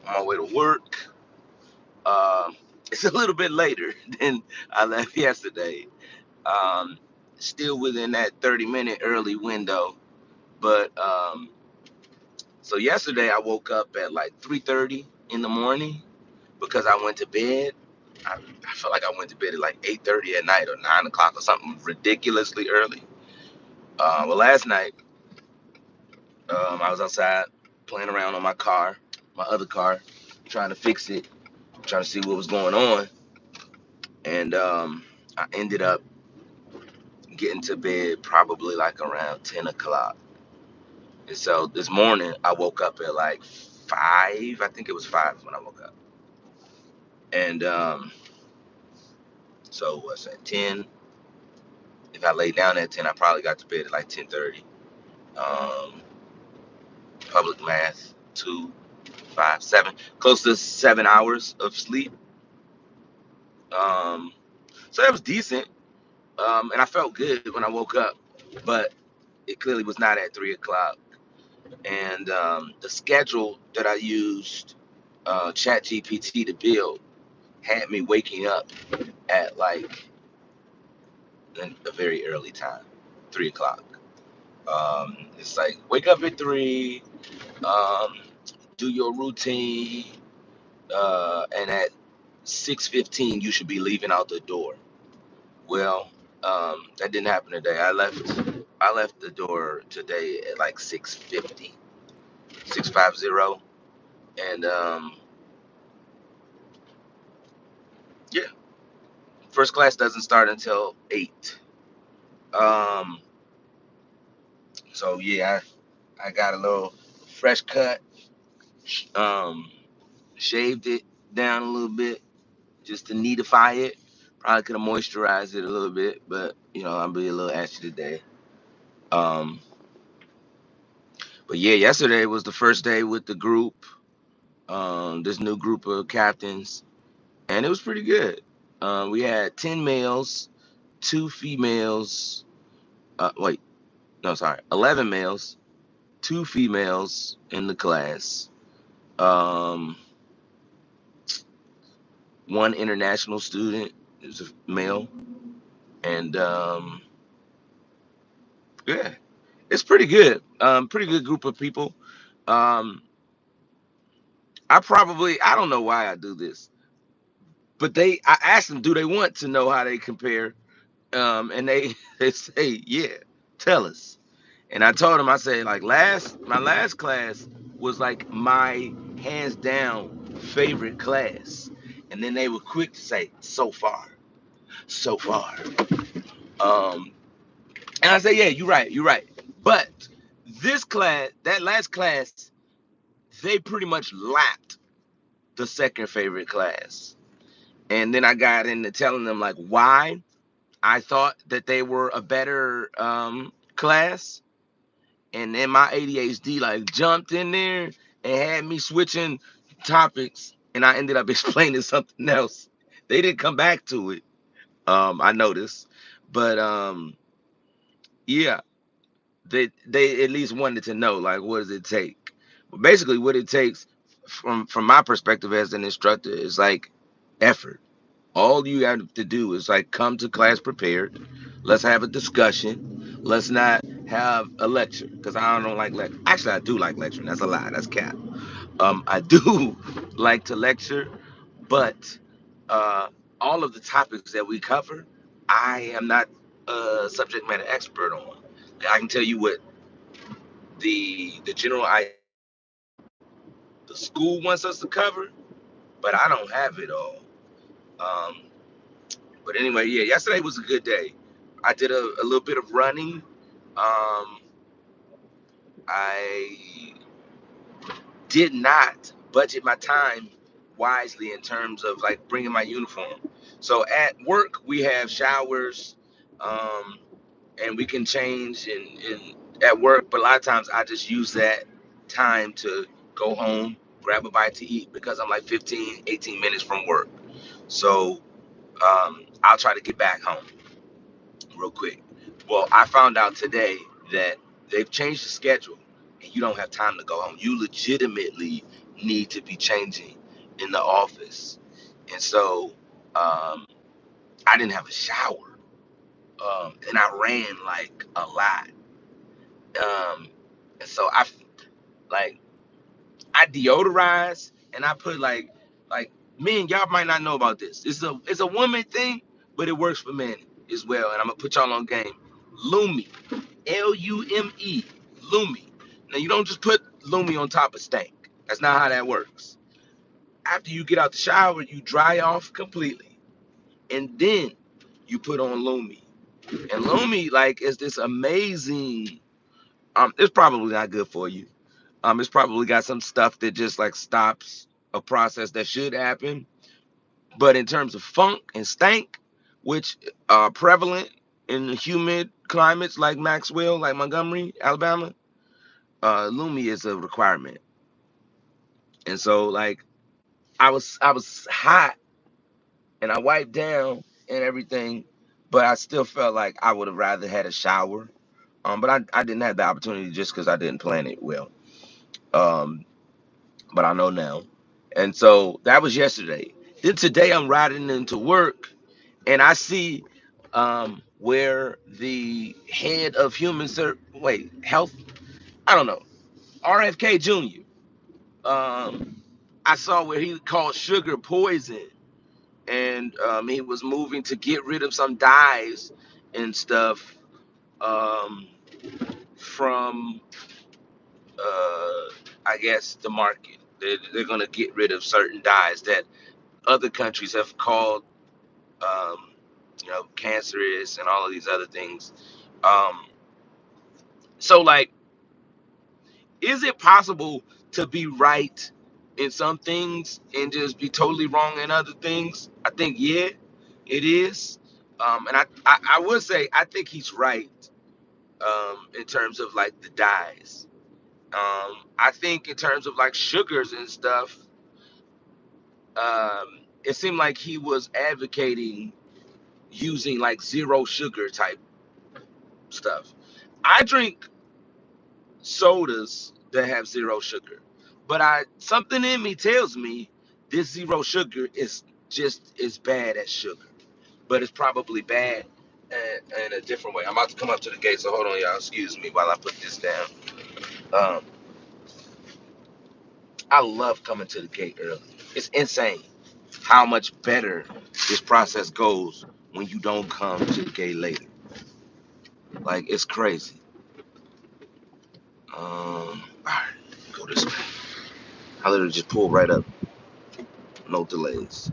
on my way to work. Um, it's a little bit later than I left yesterday. Um, Still within that 30-minute early window. But so yesterday I woke up at like 3:30 in the morning because I went to bed. I felt like I went to bed at like 8:30 at night or 9 o'clock or something ridiculously early. Well, last night I was outside playing around on my other car, trying to fix it, trying to see what was going on, and I ended up getting to bed probably like around 10 o'clock. And so this morning I woke up at like 5. I think it was 5 when I woke up. And so what's that? 10. If I lay down at 10, I probably got to bed at like 10:30. Um, Public math, 2, 5, 7, close to 7 hours of sleep. Um, so that was decent. And I felt good when I woke up, but it clearly was not at 3 o'clock. And the schedule that I used ChatGPT to build had me waking up at like a very early time, 3 o'clock. It's like wake up at 3, um, do your routine, and at 6:15 you should be leaving out the door. Well, that didn't happen today. I left the door today at like 6:50, 6:50, and yeah, first class doesn't start until 8. Um, so yeah, I got a little fresh cut, um, shaved it down a little bit just to neatify it. Probably could have moisturized it a little bit, but I'll be a little ashy today. Um, but yeah, yesterday was the first day with the group, this new group of captains, and it was pretty good. We had 10 males, 2 females. Wait, no, sorry, 11 males, 2 females in the class. Um, One international student is a male, and yeah, it's pretty good. Pretty good group of people. Um, I don't know why I do this, but I asked them, do they want to know how they compare? And they they say, yeah, tell us. And I told them, I said, like my last class was like my hands down favorite class. And then they were quick to say, so far, so far. Um, and I say, yeah, you're right, you're right. But that last class, they pretty much lapped the second favorite class. And then I got into telling them like why I thought that they were a better class. And then my ADHD like jumped in there and had me switching topics, and I ended up explaining something else. They didn't come back to it. I noticed, but yeah, they at least wanted to know like what does it take. But basically, what it takes from my perspective as an instructor is like effort. All you have to do is like come to class prepared. Let's have a discussion. Let's not have a lecture because I don't like lecture. Actually, I do like lecturing. That's a lie. That's cap. I do like to lecture, but uh, all of the topics that we cover, I am not a subject matter expert on. I can tell you what the general the school wants us to cover, but I don't have it all. Um, but anyway, yeah, yesterday was a good day. I did a little bit of running. Um, I did not budget my time wisely in terms of like bringing my uniform. So at work we have showers, um, and we can change at work. But a lot of times I just use that time to go home, grab a bite to eat because I'm like 15, 18 minutes from work. So I'll try to get back home real quick. Well, I found out today that they've changed the schedule and you don't have time to go home. You legitimately need to be changing in the office. And so I didn't have a shower. And I ran like a lot. Um, and so like I deodorize and I put like men, y'all might not know about this. It's a woman thing, but it works for men as well. And I'm gonna put y'all on game. Lumi, Lume, Lumi. Now you don't just put Lumi on top of stank. That's not how that works. After you get out the shower, you dry off completely, and then you put on Lumi. And Lumi like is this amazing. It's probably not good for you. It's probably got some stuff that just like stops a process that should happen. But in terms of funk and stank, which are prevalent in humid climates like Maxwell, like Montgomery, Alabama, Lumi is a requirement. And so like I was hot and I wiped down and everything, but I still felt like I would have rather had a shower. But I didn't have the opportunity just because I didn't plan it well. Um, but I know now. And so that was yesterday. Then today I'm riding into work and I see where the head of health, I don't know, RFK Jr. I saw where he called sugar poison, and he was moving to get rid of some dyes and stuff um, from, I guess, the market. They're going to get rid of certain dyes that other countries have called, um, cancerous and all of these other things. Um, so, like, is it possible to be right in some things and just be totally wrong in other things? I think, yeah, it is. And I would say I think he's right in terms of like the dyes. I think in terms of like sugars and stuff, it seemed like he was advocating using like zero sugar type stuff. I drink sodas that have zero sugar. But I something in me tells me this zero sugar is just as bad as sugar, but it's probably bad in a different way. I'm about to come up to the gate, so hold on, y'all. Excuse me while I put this down. Um, I love coming to the gate early. It's insane how much better this process goes when you don't come to the gate later. Like it's crazy. All right, go this way. I literally just pull right up, no delays.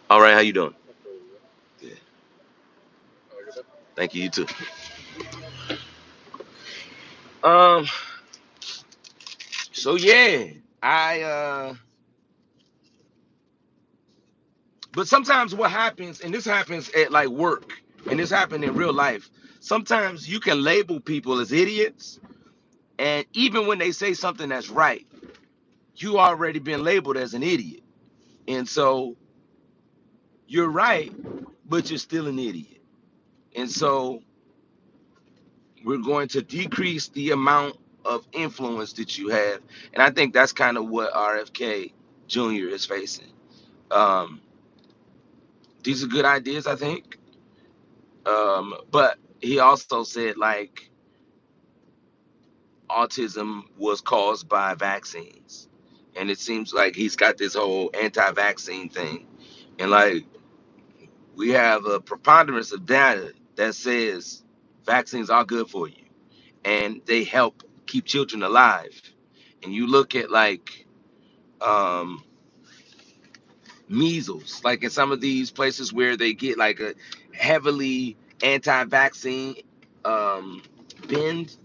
All right, how you doing? Yeah, thank you. You too. Um. So yeah, I. But sometimes what happens, and this happens at like work, and this happened in real life. Sometimes you can label people as idiots, and even when they say something that's right, you already been labeled as an idiot, and so you're right, but you're still an idiot. And so we're going to decrease the amount of influence that you have, and I think that's kind of what RFK Jr. is facing. Um, these are good ideas, I think. But he also said like autism was caused by vaccines. And it seems like he's got this whole anti-vaccine thing. And like we have a preponderance of data that says vaccines are good for you and they help keep children alive. And you look at like um measles, like in some of these places where they get like a heavily anti-vaccine um bend,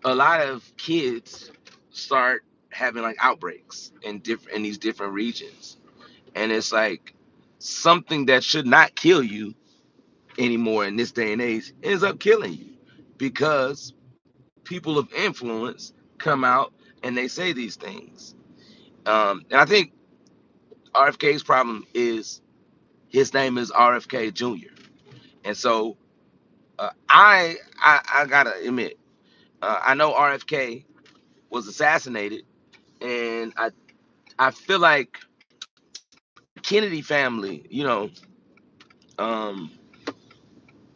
a lot of kids start having like outbreaks in these different regions, and it's like something that should not kill you anymore in this day and age ends up killing you because people of influence come out and they say these things. And I think RFK's problem is his name is RFK Jr. And so I gotta admit, I know RFK was assassinated, and I feel like Kennedy family, um,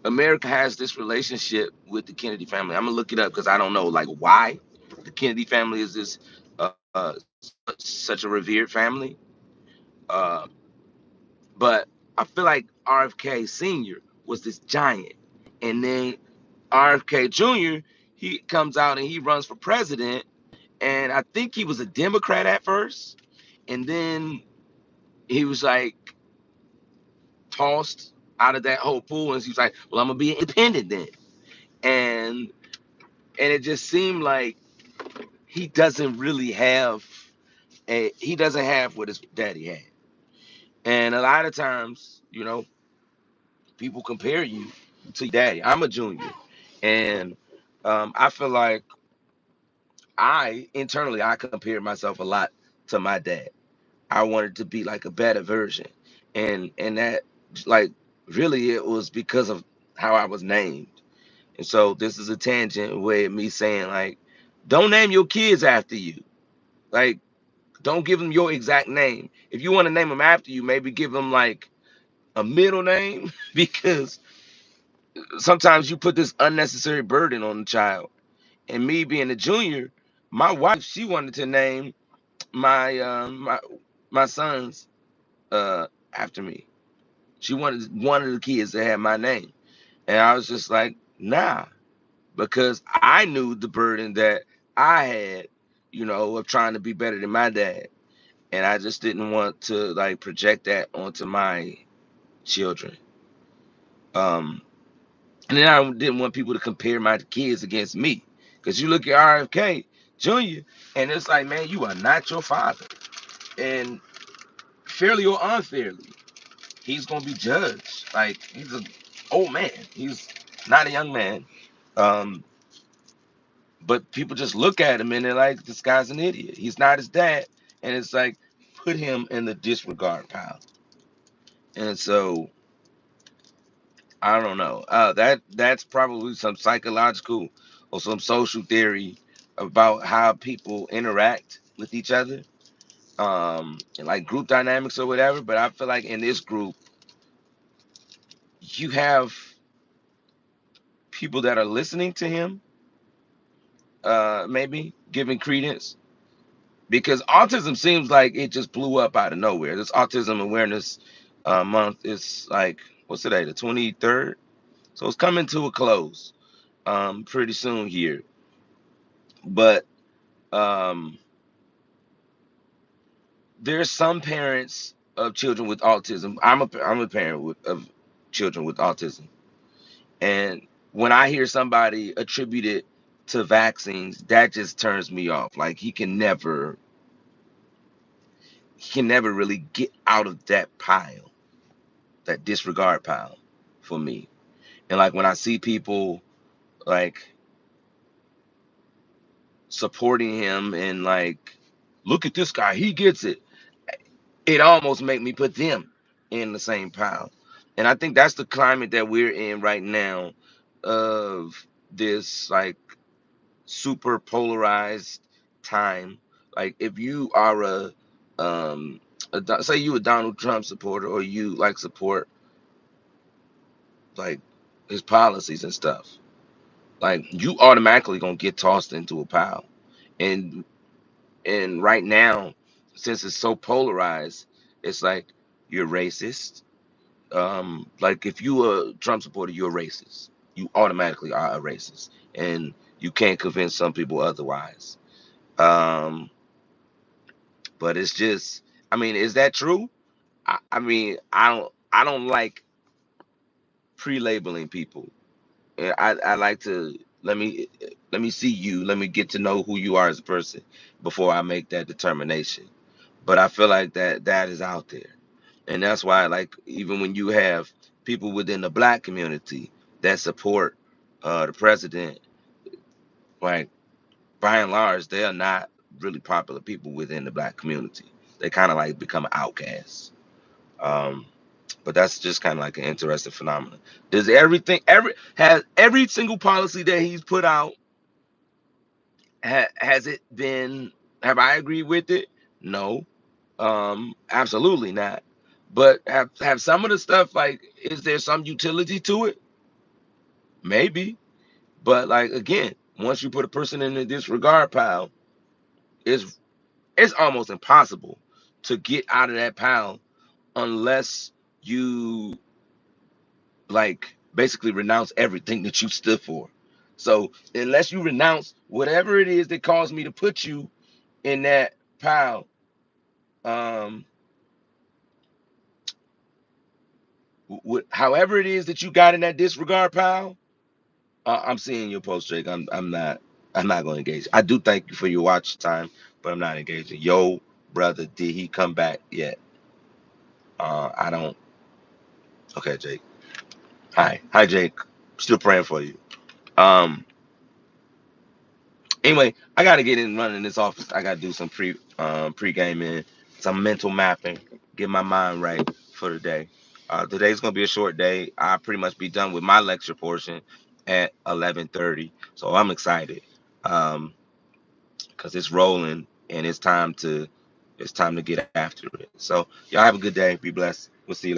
America has this relationship with the Kennedy family. I'm gonna look it up because I don't know like why the Kennedy family is this such a revered family. Uh, but I feel like RFK Senior was this giant, and then RFK Jr. he comes out and he runs for president, and I think he was a Democrat at first, and then he was like tossed out of that whole pool, and he was like, "Well, I'm gonna be independent then," and it just seemed like he doesn't really have he doesn't have what his daddy had, and a lot of times, people compare you to your daddy. I'm a junior, and I feel like I internally I compared myself a lot to my dad. I wanted to be like a better version, and that like really it was because of how I was named. And so this is a tangent way of me saying like, don't name your kids after you. Like, don't give them your exact name. If you want to name them after you, maybe give them like a middle name because sometimes you put this unnecessary burden on the child. And me being a junior, my wife she wanted to name my my sons after me. She wanted one of the kids to have my name, and I was just like, nah, because I knew the burden that I had, of trying to be better than my dad, and I just didn't want to like project that onto my children. Um, and then I didn't want people to compare my kids against me, because you look at RFK Jr. and it's like, man, you are not your father, and fairly or unfairly, he's gonna be judged. Like he's an old man. He's not a young man. Um, but people just look at him and they're like, this guy's an idiot. He's not his dad, and it's like put him in the disregard pile. And so I don't know. That's probably some psychological or some social theory about how people interact with each other, and like group dynamics or whatever. But I feel like in this group, you have people that are listening to him, maybe giving credence, because autism seems like it just blew up out of nowhere. This autism awareness month is like, what's today, the 23rd? So it's coming to a close pretty soon here. But um, there's some parents of children with autism. I'm a parent of children with autism, and when I hear somebody attribute it to vaccines, that just turns me off. Like he can never really get out of that pile, that disregard pile for me. And like when I see people like supporting him and like, look at this guy, he gets it. It almost make me put them in the same pile. And I think that's the climate that we're in right now, of this like super polarized time. Like if you are um say you a Donald Trump supporter, or you like support like his policies and stuff, like you automatically gonna get tossed into a pile. And right now, since it's so polarized, it's like you're racist. Like if you a Trump supporter, you're a racist. You automatically are a racist, and you can't convince some people otherwise. Um, but it's just, I mean, is that true? I mean, I don't like pre-labeling people. I like to let me see you, let me get to know who you are as a person before I make that determination. But I feel like that is out there, and that's why like even when you have people within the black community that support the president, like by and large they are not really popular people within the black community. They kind of like become outcasts. Um, but that's just kind of like an interesting phenomenon. Does everything, every single policy that he's put out, Has it been? Have I agreed with it? No, absolutely not. But have some of the stuff, like, is there some utility to it? Maybe. But like, again, once you put a person in the disregard pile, it's it's almost impossible to get out of that pile unless you, like, basically renounce everything that you stood for. So unless you renounce whatever it is that caused me to put you in that pile, um, however it is that you got in that disregard pile, I'm seeing your post, Jake. I'm not going to engage. I do thank you for your watch time, but I'm not engaging. Yo, brother, did he come back yet? I don't. Okay, Jake. Hi, Jake. Still praying for you. Um, Anyway, I got to get in running this office. I got to do some pre-gaming, some mental mapping, get my mind right for the day. Today's gonna be a short day. I pretty much be done with my lecture portion at 11:30, so I'm excited, because it's rolling and it's time to get after it. So y'all have a good day. Be blessed. We'll see you later.